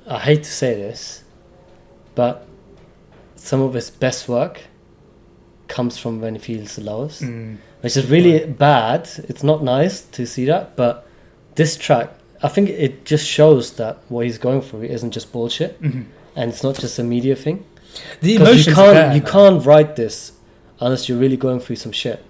I hate to say this, but some of his best work comes from when he feels the lowest, which is really bad. It's not nice to see that, but this track, I think it just shows that what he's going through isn't just bullshit, and it's not just a media thing. The emotions you can't write this unless you're really going through some shit.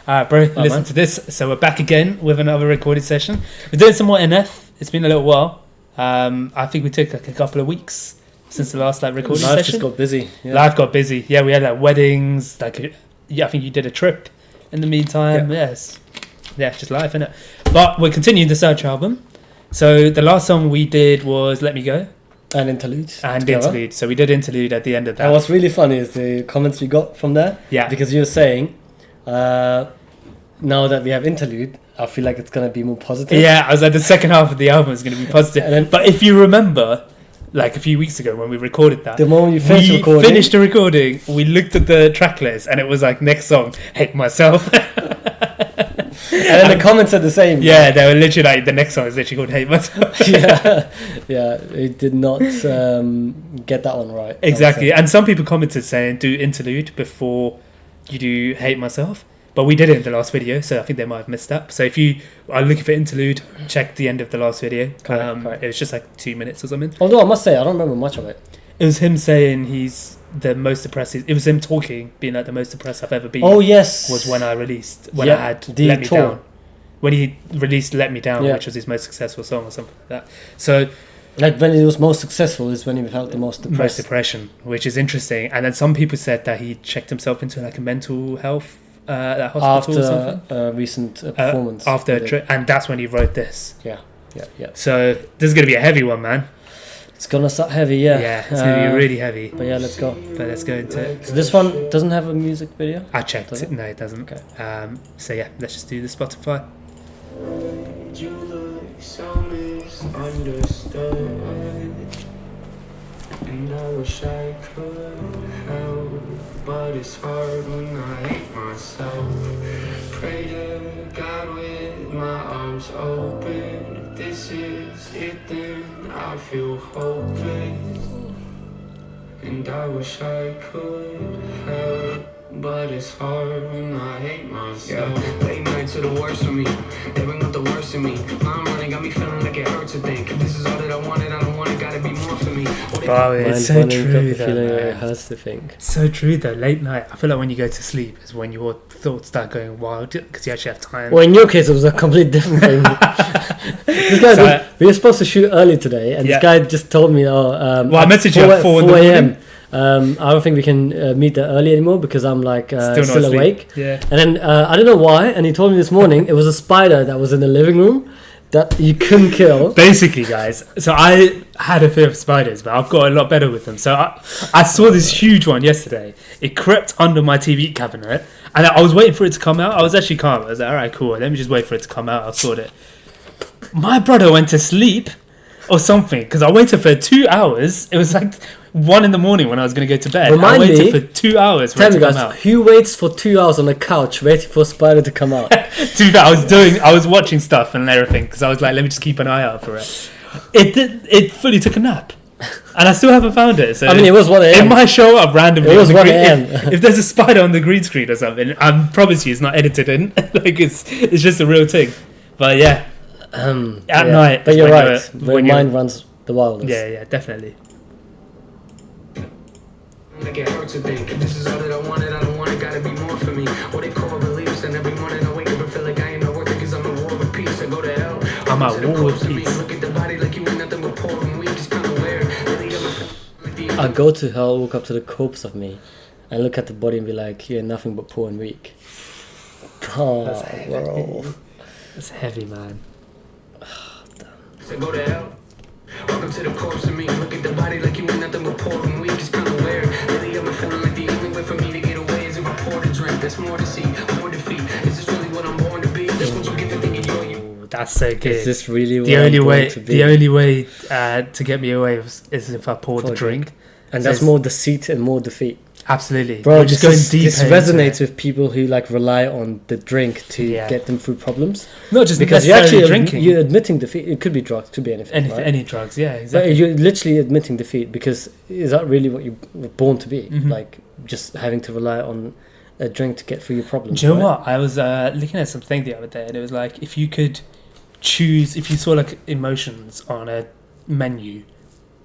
Alright, bro, listen to this. So we're back again with another recording session. We're doing some more NF. It's been a little while. I think we took like a couple of weeks since the last recording session. Life just got busy. Yeah. Life got busy. Yeah, we had weddings. I think you did a trip in the meantime. Yeah. Yes, just life, innit? But we're continuing the Search album. So the last song we did was Let Me Go. And Interlude. So we did Interlude at the end of that. And what's really funny is the comments we got from there. Yeah. Because you were saying, now that we have Interlude, I feel like it's going to be more positive. Yeah, I was like, the second half of the album is going to be positive. But if you remember, like a few weeks ago when we recorded that, the moment you finished the recording, we looked at the track list and it was like, next song, Hate Myself. And then the comments are the same. Yeah, they were literally like, the next song is literally called Hate Myself. yeah, it did not get that one right. Exactly. And some people commented saying, do Interlude before you do Hate Myself. But we did it in the last video, so I think they might have missed that. So if you are looking for Interlude, check the end of the last video. Correct. It was just like 2 minutes or something. Although I must say, I don't remember much of it. It was him saying he's the most depressed. It was him talking, being like the most depressed I've ever been. Oh, yes. Was when I released, I had Let Me Down. When he released Let Me Down, which was his most successful song or something like that. So, like when he was most successful is when he felt the most depressed. Most depression, which is interesting. And then some people said that he checked himself into like a mental health hospital after or something. A recent performance. After a trip, and that's when he wrote this. Yeah. So this is going to be a heavy one, man. It's going to start heavy, yeah. Yeah, it's going to be really heavy. But yeah, let's go. Let's go into it. So this one doesn't have a music video? I checked. No, it doesn't. Okay. So yeah, let's just do the Spotify. You look so misunderstood, and I wish I could help, but it's hard when I hate myself. Pray to God with my arms open. If this is it, then I feel hopeless, and I wish I could help, but it's hard when I hate myself. Yeah. Late nights are the worst for me. They bring out the worst in me. I'm running, got me feeling like it hurts to think. If this is all that I wanted, I don't want it, gotta be more for me. Bro, it's so true though, it hurts to think. So true though, late night. I feel like when you go to sleep is when your thoughts start going wild because you actually have time. Well, in your case, it was a completely different thing. We were supposed to shoot early today, and this guy just told me, I messaged you at 4 a.m. I don't think we can meet that early anymore because I'm like still awake. Yeah. And then I don't know why, and he told me this morning it was a spider that was in the living room that you couldn't kill. Basically, guys, so I had a fear of spiders, but I've got a lot better with them. So I saw this huge one yesterday. It crept under my TV cabinet, and I was waiting for it to come out. I was actually calm. I was like, all right, cool. Let me just wait for it to come out. I'll sort it. My brother went to sleep or something because I waited for 2 hours. It was like 1 a.m. when I was going to go to bed. I waited for 2 hours for it to come out. Who waits for 2 hours on the couch waiting for a spider to come out? To be fair, I was watching stuff and everything because I was like, let me just keep an eye out for it. It fully took a nap. And I still haven't found it. So I mean, it was 1 a.m. It might show up randomly. It was 1 a.m. If there's a spider on the green screen or something, I promise you it's not edited in. Like it's just a real thing. But yeah. At night. But you're right. When your mind runs the wildest. Yeah, definitely. Like it hurts to think. If this is all that I wanted, I don't want it, gotta be more for me. What they call beliefs, and every morning I wake up and feel like I ain't not worth it, cause I'm at war with peace. I go to hell. I'm at war with peace. Look at the body like you ain't nothing but poor and weak, just kinda weird. I go to hell, walk up to the corpse of me, and look at the body and be like, you're nothing but poor and weak. Oh, that's heavy. bro. That's heavy, man. So go to hell. Welcome to the corpse of me. Look at the body like you ain't nothing but poor and weak, just kinda weird. Lately I've been feeling like the only way for me to get away is if I pour the drink. That's more to see, more defeat. Is this really what I'm born to be? This what you get for thinking you're you. That's so good. Is this really the only way to get me away is if I pour the drink. And that's more deceit and more defeat. Absolutely. Bro, We're just going deeper. This resonates with people who like rely on the drink to get them through problems. Not just because you're necessarily actually drinking. you're admitting defeat. It could be drugs, could be anything. Right? Any drugs, yeah, exactly. But you're literally admitting defeat, because is that really what you were born to be? Mm-hmm. Like just having to rely on a drink to get through your problems. Do you know what? I was looking at something the other day, and it was like, if you could choose, if you saw like emotions on a menu,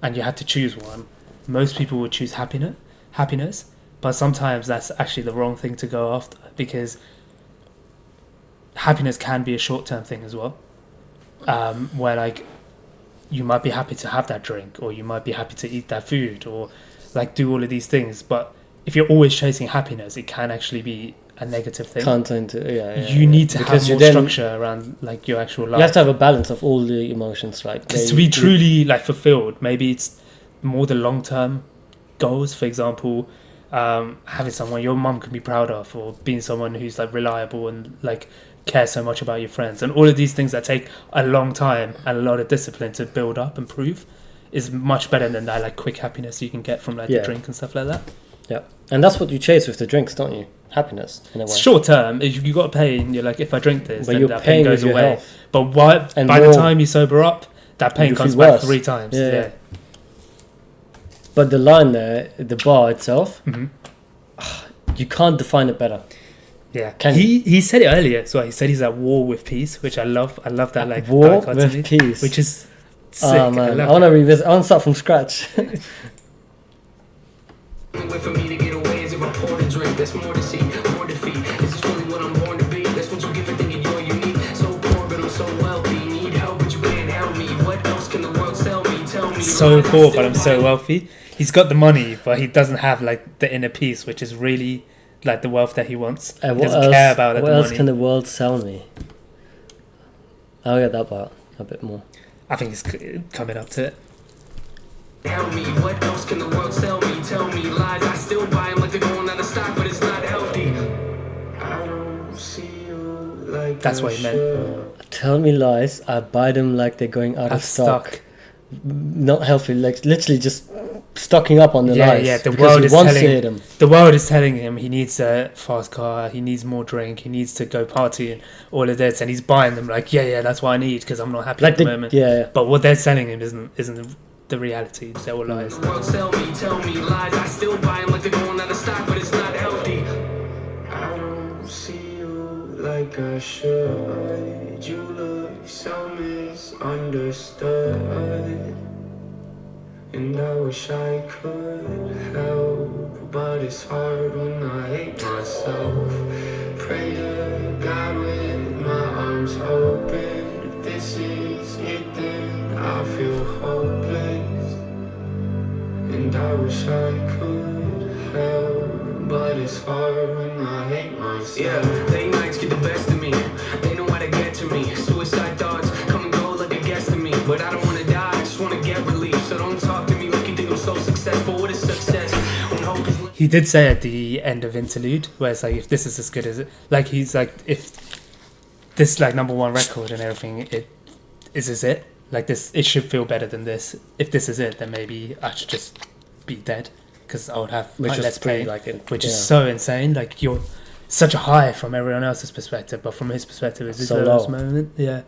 and you had to choose one, most people would choose happiness. But sometimes that's actually the wrong thing to go after, because happiness can be a short-term thing as well. Where like you might be happy to have that drink, or you might be happy to eat that food, or like do all of these things. But if you're always chasing happiness, it can actually be a negative thing. You need to have more structure around like your actual life. You have to have a balance of all the emotions, right? Because to be truly like fulfilled, maybe it's more the long-term goals. For example, having someone your mum can be proud of, or being someone who's like reliable and like care so much about your friends, and all of these things that take a long time and a lot of discipline to build up and prove, is much better than that like quick happiness you can get from like the drink and stuff like that. Yeah, and that's what you chase with the drinks, don't you? Happiness, in a way. Short term, you got to pay, and you're like, if I drink this, then that pain goes away. Health. But by the time you sober up, that pain comes back 3 times. Yeah. But the line there, the bar itself, mm-hmm. You can't define it better. Yeah, he said it earlier as well. He said he's at war with peace, which I love. I love that like war with peace, which is sick. Oh man, I want to revisit. I want to start from scratch. For me to get away is if I pour the drink. That's more to see, more defeat. This is really what I'm born to be. That's what you give it, thinking you're unique. So poor, but I'm so wealthy. Need help, but you can't help me. What else can the world sell me? Tell me. So poor, but I'm so wealthy. He's got the money, but he doesn't have like the inner peace, which is really like the wealth that he wants. He doesn't care about what else can the world sell me? I'll get that part a bit more. I think he's coming up to it. Tell me, what else can the world sell me? Tell me lies, I still buy them like they're going out of stock, but it's not healthy. I don't see you like that's what he meant. Tell me lies, I buy them like they're going out of stock. Not healthy, like literally just stocking up on the lies. Yeah, the world is telling him he needs a fast car, he needs more drink, he needs to go party and all of this, and he's buying them like, that's what I need because I'm not happy like at the moment. Yeah. But what they're selling him isn't the reality. They're all lies. The world tell me lies. I still buy them like they're going out of stock, but it's not healthy. I don't see you like I should. You look so misunderstood. And I wish I could help, but it's hard when I hate myself. Pray to God with my arms open. If this is it, then I feel hopeless. And I wish I could help, but it's hard when I hate myself. Yeah, late nights get the best of me. They know how to get to me. Suicide thoughts come and go like a guest to me. But I don't want to die, I just want to get relief. So don't talk to me like you think I'm so successful. What is success? When hope is... He did say at the end of Interlude, where it's like, if this is as good as it, like he's like, if this like #1 record and everything, is it? Like this, it should feel better than this. If this is it, then maybe I should just be dead, because I would have less pain, which is so insane. Like you're such a high from everyone else's perspective, but from his perspective, it's his lowest moment. Yeah.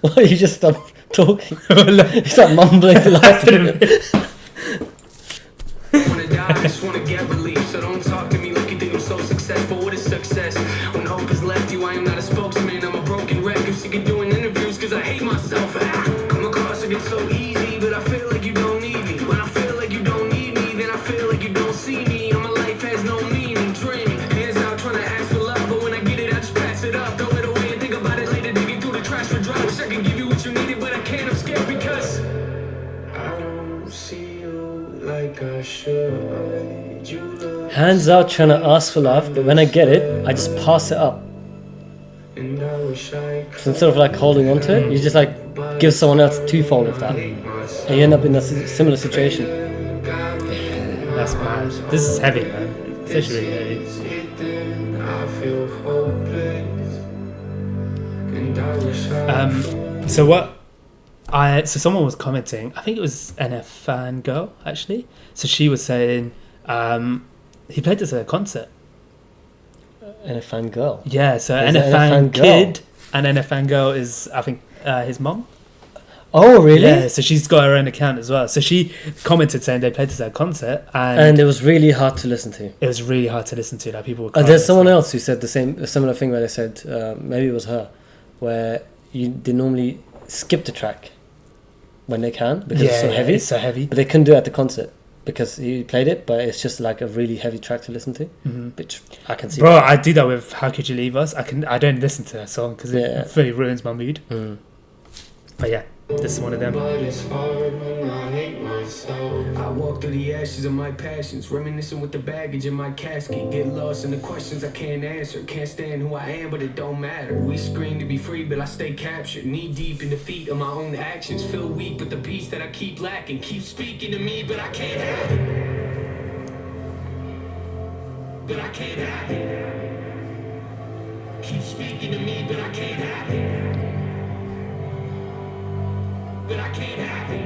Why you just stop talking? You start mumbling to life. I wanna die, I just wanna get relief. So don't talk to me like you think I'm so successful. What is success? When hope has left you, I am not a spokesman. I'm a broken record, sick of doing interviews cause I hate myself. Come across like it's so easy, but I feel like you don't need me. When I feel like you don't need me, then I feel like you don't see me. And my life has no meaning, dreaming. Hands out trying to ask for love, but when I get it, I just pass it up. Throw it away and think about it later, digging through the trash for drugs. I can give you what you needed, but I can't, I'm scared because I don't see you like I should. Hands out trying to ask for love, but when I get it, I just pass it up. So instead of like holding on to it, you just like give someone else twofold of that, and you end up in a similar situation. Yeah, that's mad. This is heavy, man. It's actually really heavy. So someone was commenting, I think it was NF fan girl actually. So she was saying, He played this at a concert. And a fangirl. Yeah, so Is it NFan NFan kid and NFan girl is, I think, his mom. Oh, really? Yeah, so she's got her own account as well. So she commented saying they played this at a concert, And it was really hard to listen to. it was really hard to listen to. Like people were crying. There's someone else who said a similar thing where they said, maybe it was her, where they normally skip the track when they can because it's so heavy. It's so heavy. But they couldn't do it at the concert because he played it, but it's just like a really heavy track to listen to, which I can see. Bro, I do that with How Could You Leave Us? I don't listen to that song because it really ruins my mood. But yeah, this is one of them. But it's hard when I hate myself. I walk through the ashes of my passions, reminiscing with the baggage in my casket. Get lost in the questions I can't answer. Can't stand who I am, but it don't matter. We scream to be free, but I stay captured. Knee deep in defeat of my own actions. Feel weak with the peace that I keep lacking. Keep speaking to me, but I can't have it. But I can't have it. Keep speaking to me, but I can't have it. But I can't have it.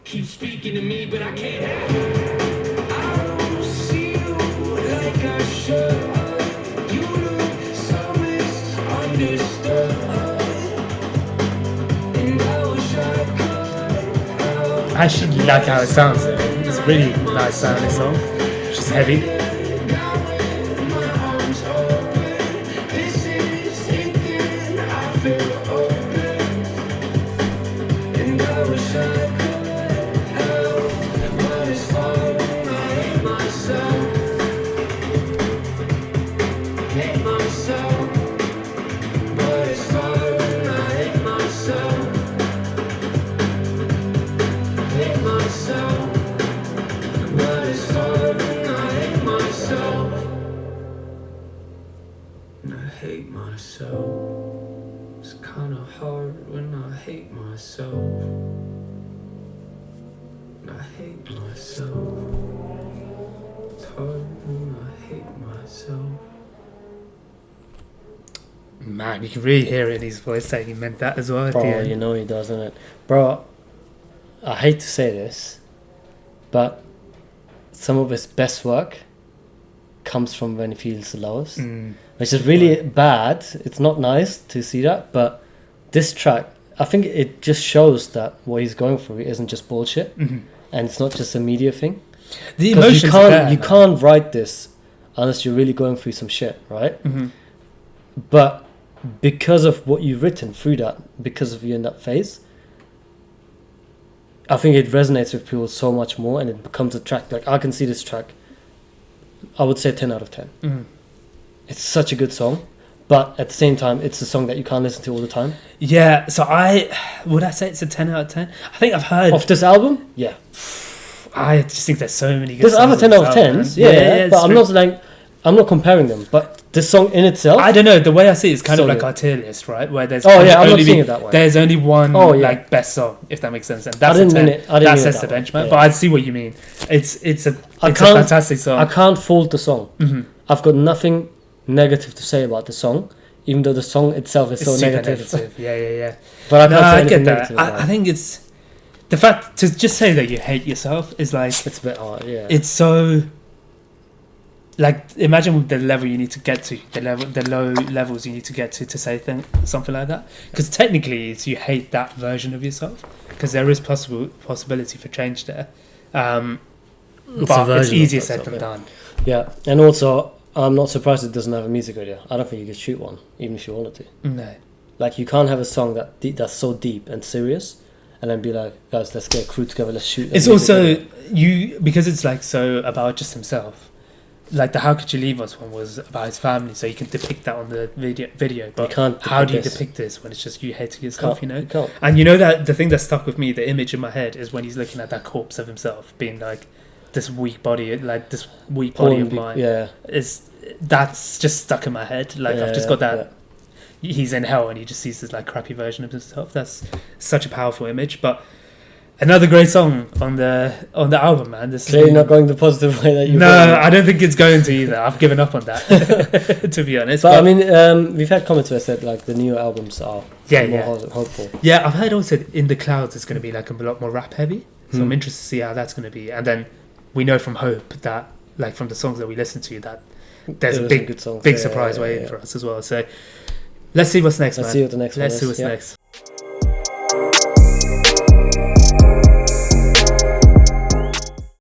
Keep speaking to me, but I can't have it. I don't see you like I should. You look so misunderstood. And I wish I could. I actually like how it sounds. It's a really nice sounding song. She's heavy. It's kinda hard when I hate myself. I hate myself. It's hard when I hate myself. Man, you can really hear it in his voice saying he meant that as well at the Bro, end. you know he does, isn't it? Bro, I hate to say this, but some of his best work comes from when he feels the lowest. Which is really bad. It's not nice to see that, but this track, I think it just shows that what he's going through isn't just bullshit, and it's not just a media thing. The Because emotions you can't write this unless you're really going through some shit, right? But because of what you've written through that, because of you in that phase, I think it resonates with people so much more, and it becomes a track. Like I can see this track, I would say 10 out of 10. It's such a good song, but at the same time, it's a song that you can't listen to all the time. Yeah, so would I say it's a 10 out of 10? I think I've heard... Of this album? Yeah. I just think there's so many good There's songs. other 10 out of 10s, yeah, but I'm not comparing them, but this song in itself... I don't know, the way I see it is kind of like good. our tier list, right? Where there's I'm not seeing it that way. There's only one like best song, if that makes sense. And that's that sets the way. benchmark, Yeah. but I see what you mean. It's a fantastic song. I can't fault the song. I've got nothing negative to say about the song, even though the song itself is It's so super negative. Yeah. But I can't say I anything get that. negative about I it. think it's the fact to just say that you hate yourself is like It's a bit hard, yeah. it's so like imagine the level you need to get to, the low levels you need to get to say something like that, because technically it's you hate that version of yourself, because there is possibility for change there, but it's easier said than done. Yeah, and also I'm not surprised it doesn't have a music video. I don't think you could shoot one, even if you wanted to. No. Like, you can't have a song that's so deep and serious, and then be like, guys, let's get a crew together, let's shoot. It's also because it's like so about just himself. Like the How Could You Leave Us one was about his family, so you can depict that on the video. But how do you depict this when it's just you hating yourself? You know. And you know that the thing that stuck with me, the image in my head, is when he's looking at that corpse of himself, being like, this weak body, like this weak body of mine. Yeah. That's just stuck in my head. Like I've just got that. Yeah. He's in hell and he just sees this like crappy version of himself. That's such a powerful image. But another great song on the album, man. This clearly not going the positive way that you. No, I don't think it's going to either. I've given up on that, to be honest. But I mean, we've had comments where said like the new albums are more hopeful. Yeah, I've heard also In the Clouds is going to be like a lot more rap heavy. So I'm interested to see how that's going to be. And then we know from Hope that, like from the songs that we listen to, that there's There a was some big good songs. big Yeah, surprise yeah, waiting yeah. for us as well. So let's see what's next, Let's man. see what the next one Let's is. see what's Yeah. next.